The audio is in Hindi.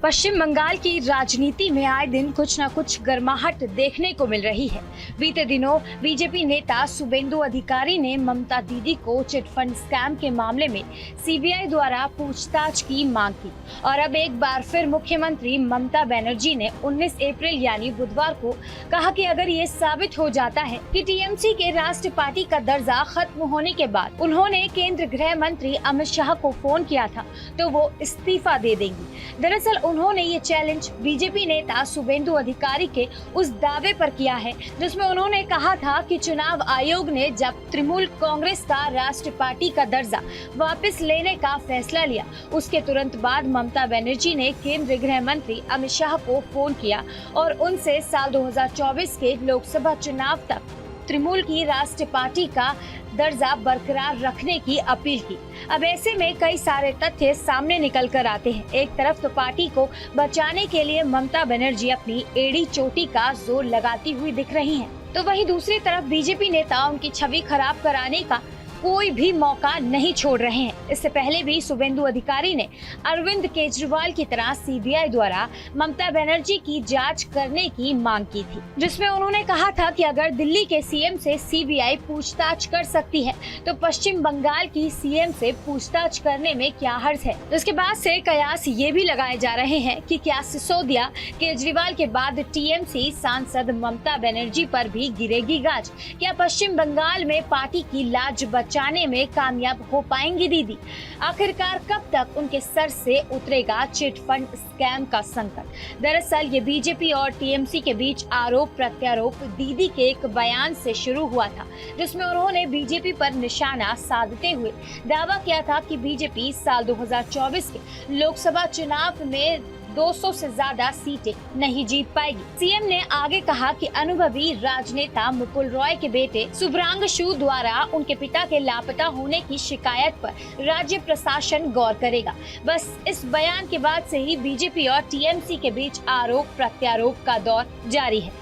पश्चिम बंगाल की राजनीति में आए दिन कुछ न कुछ गर्माहट देखने को मिल रही है। बीते दिनों बीजेपी नेता शुभेंदु अधिकारी ने ममता दीदी को चिट फंड स्कैम के मामले में सीबीआई द्वारा पूछताछ की मांग की और अब एक बार फिर मुख्यमंत्री ममता बनर्जी ने 19 अप्रैल यानी बुधवार को कहा कि अगर ये साबित हो जाता है कि टीएमसी के राष्ट्रीय पार्टी का दर्जा खत्म होने के बाद उन्होंने केंद्र गृह मंत्री अमित शाह को फोन किया था तो वो इस्तीफा दे देंगी। दरअसल उन्होंने ये चैलेंज बीजेपी नेता शुभेंदु अधिकारी के उस दावे पर किया है जिसमें उन्होंने कहा था कि चुनाव आयोग ने जब तृणमूल कांग्रेस का राष्ट्रीय पार्टी का दर्जा वापस लेने का फैसला लिया उसके तुरंत बाद ममता बनर्जी ने केंद्रीय गृह मंत्री अमित शाह को फोन किया और उनसे साल 2024 के लोकसभा चुनाव तक तृणमूल की राष्ट्रीय पार्टी का दर्जा बरकरार रखने की अपील की। अब ऐसे में कई सारे तथ्य सामने निकल कर आते हैं। एक तरफ तो पार्टी को बचाने के लिए ममता बनर्जी अपनी एड़ी चोटी का जोर लगाती हुई दिख रही हैं, तो वहीं दूसरी तरफ बीजेपी नेता उनकी छवि खराब कराने का कोई भी मौका नहीं छोड़ रहे हैं। इससे पहले भी शुभेंदु अधिकारी ने अरविंद केजरीवाल की तरह सीबीआई द्वारा ममता बनर्जी की जांच करने की मांग की थी, जिसमें उन्होंने कहा था कि अगर दिल्ली के सीएम से सीबीआई पूछताछ कर सकती है तो पश्चिम बंगाल की सीएम से पूछताछ करने में क्या हर्ज है। इसके बाद से कयास ये भी लगाए जा रहे हैं कि क्या सिसोदिया केजरीवाल के बाद टीएमसी सांसद ममता बनर्जी पर भी गिरेगी गाज। क्या पश्चिम बंगाल में पार्टी की लाज बचाने में कामयाब हो पाएंगी दीदी? आखिरकार कब तक उनके सर से उतरेगा चिट फंड स्कैम का संकट? दरअसल ये बीजेपी और टीएमसी के बीच आरोप प्रत्यारोप दीदी के एक बयान से शुरू हुआ था, जिसमें उन्होंने बीजेपी पर निशाना साधते हुए दावा किया था कि बीजेपी साल 2024 के लोकसभा चुनाव में 200 से ज्यादा सीटें नहीं जीत पाएगी। सीएम ने आगे कहा कि अनुभवी राजनेता मुकुल रॉय के बेटे शुभ्रांशु द्वारा उनके पिता के लापता होने की शिकायत पर राज्य प्रशासन गौर करेगा। बस इस बयान के बाद से ही बीजेपी और टीएमसी के बीच आरोप प्रत्यारोप का दौर जारी है।